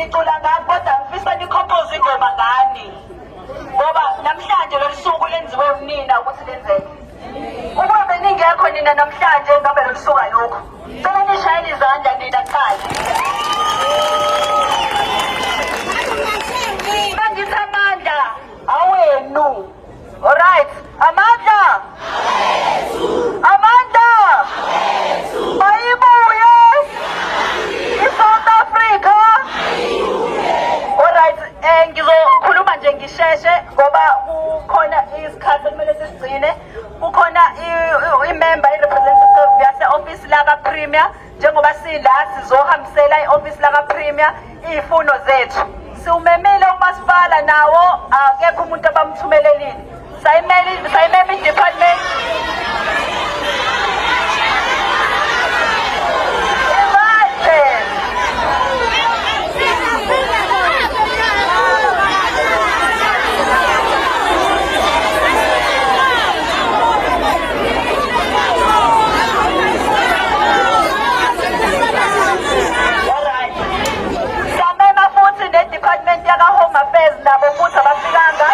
nicula ngani kodwa ngifisa nikhompoze ingoma ngani ngoba namhlanje lolu suku lenziwe unina ukuthi lenzeke. Uma beningekho nina namhlanje ngabe lolu suku alukho. Cela nishayele izandla nina kuqala. Bengithi amandla awenu. Alright, amandla. Amanda! Mayibuye! I-South Africa! Alright, ngizokhuluma nje ngisheshe ngoba kukhona isikhathi ekumele sisigcine. Kukhona i-member, i-representative yase-office laka-Premier. Njengoba sila sizohambisela i-office laka-Premier iy'funo zethu. Siwumemile umasipala nawo akekho umuntu abamthumelelile. Sayimeme i-department. Department yaka Home Affairs nabo futhi abafikanga.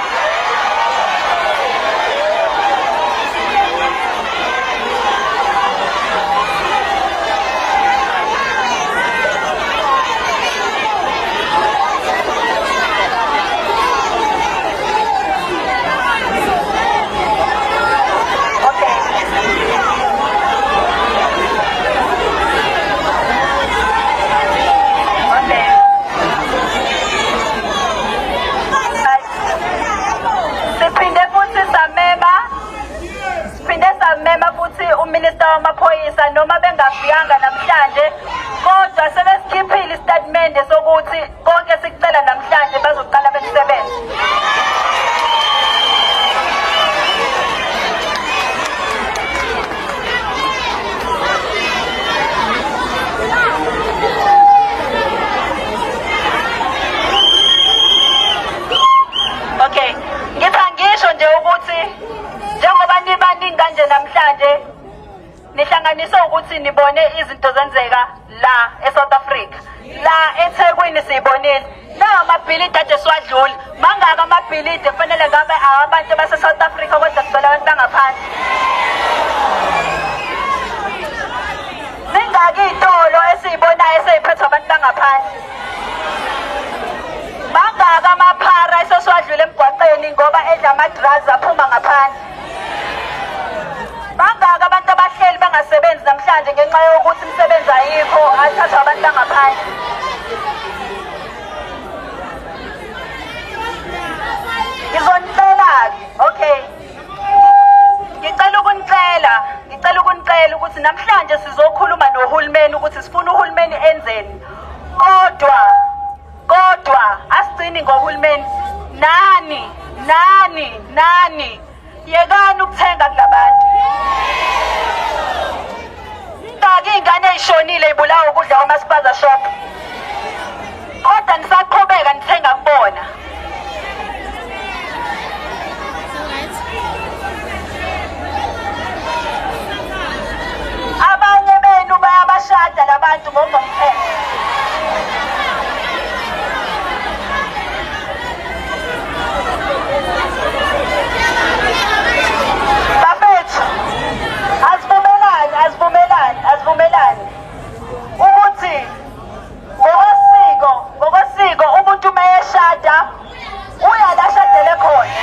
Uminister wamaphoyisa noma bengafikanga namhlanje kodwa sebesikhiphile istatimende sokuthi konke sikucela namhlanje bazoqala bekusebenza. Okay, ngithi angisho nje ukuthi njengoba nibaningi kanje namhlanje nihlanganise ukuthi nibone izinto zenzeka la eSouth Africa. La eThekwini siyibonile. Nawo amabhilidi ade siwadlula. Mangaka amabhilidi kufanele ngabe abantu base-South Africa kodwa sicela abantu bangaphandle. Ningaki iy'tolo esiyibonayo esey'phethwe abantu bangaphandle. Mangaka amaphara esesiwadlula emgwaqeni ngoba edla ama-drugs aphuma ngaphandle. Bangaka abantu abahleli bangasebenzi namhlanje ngenxa yokuthi imisebenzi ayikho athathwa abantu bangaphandle. Ngizonicela-ke, okay. Ngicela ukunicela ukuthi namhlanje sizokhuluma nohulumeni ukuthi sifuna uhulumeni enzeni. Kodwa asigcini ngohulumeni. Nani. Yekani ukuthenga kulabantu. Ngaki ingane eyishonile ibulawa ukudla kwamaspaza shop. Kodwa nisaqhubeka nithenga kubona. Abanye benu bayabashada labantu ngokomthetho. Asivumelani ukuthi ngokosiko umuntu mayeshada uyalashadele khona.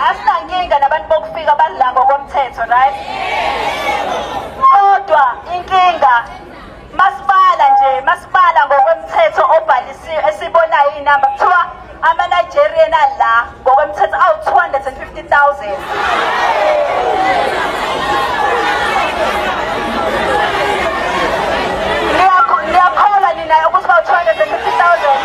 Asinankinga nabantu bokufika badla ngokomthetho, right? Kodwa inkinga masibala ngokwemthetho obhalisiwe esibonayo inamba kuthiwa ama-Nigerian ala ngokwemthetho awu-250,000. Niyakholwa nina ukuthi bawu-250,000?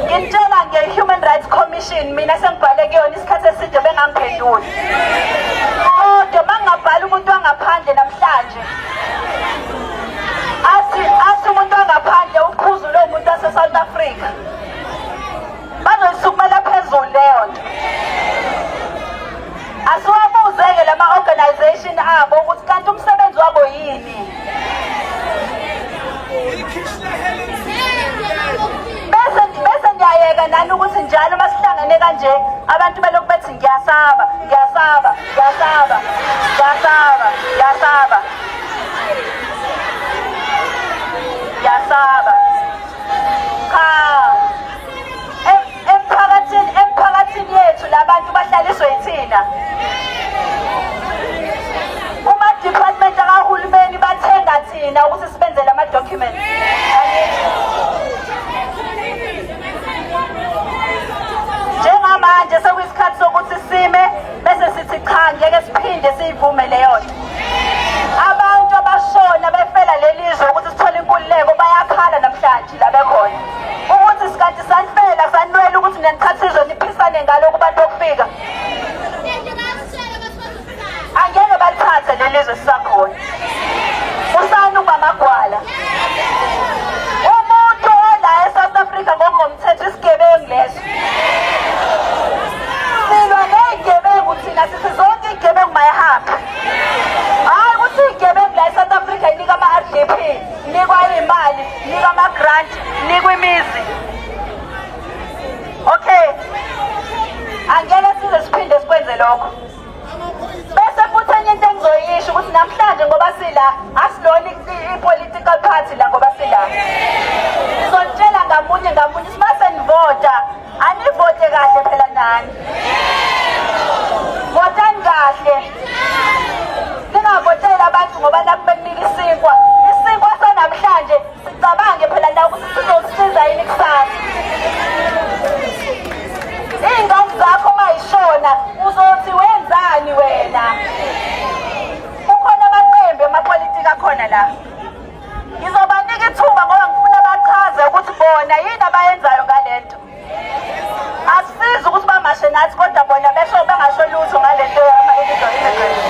ngitshela nge-Human Rights Commission mina sengibhale kuyona isikhathi eside bengangiphenduli. Kodwa mangingabhala umuntu wangaphandle namhlanje athi umuntu wangaphandle uphuzu lo muntu wase-South Africa bazoyisukumela phezulu leyo nto. Asiwabuzeke lama-organization abo ukuthi kanti umsebenzi wabo yini. Bese ngiyayeka nani ukuthi njalo masihlangane kanje abantu belokhu bethi ngiyasaba ngiyasaba ngiyasaba ngiyasaba ngiyasaba ngiyasaba. Emphakathini yethu labantu bahlaliswe yithina. Uma-department akahulumeni bathenga thina ukuthi sibenze lama-documents. Njengamanje sekuyisikhathi sokuthi sime bese sithi cha ngeke siphinde siyivume leyo nto. Abantu abashona befela lelizwe ukuthi sithole inkululeko bayakhala namhlanje la bekhona ukuthi sikanti sanifela sanwela ukuthi nenithatha izwe niphisane ngalo kubantu okufika. Angeke balithathe lelizwe sisakhona. Usani ukuba magwala. Umuntu ola e-South Africa ngomthetho isigebengu leso. Silwa ney'gebengu thina sithi zonke iy'gebengu mayihambe. Hayi ukuthi iy'gebengu la e-South Africa inika ama-RDP, inikwa iy'mali, inika ama-grant, inikwa imizi. Okay. Angeke size siphinde sikwenze lokho. Bese futhi enye into engizoyisho ukuthi namhlanje ngoba sila asilona i-political party la ngoba sila. Sizonitshela ngamunye ngamunye simase nivota anivote kahle phela nani. Votani kahle. Ningavoteli abantu ngoba lapho bekunika isinkwa. Isinkwa sanamhlanje sicabange phela la ukuthi sizosisiza yini kusasa. Iy'ngane zakho mayishona uzothi wenzani wena. Kukhona amaqembu amapolitiki akhona la. Ngizobanika ithuba ngoba ngifuna bachaze ukuthi bona yini abayenzayo ngalento. Asisizi ukuthi bamashe nathi kodwa bona besho bengasho lutho ngalento ama-illegal immigrants.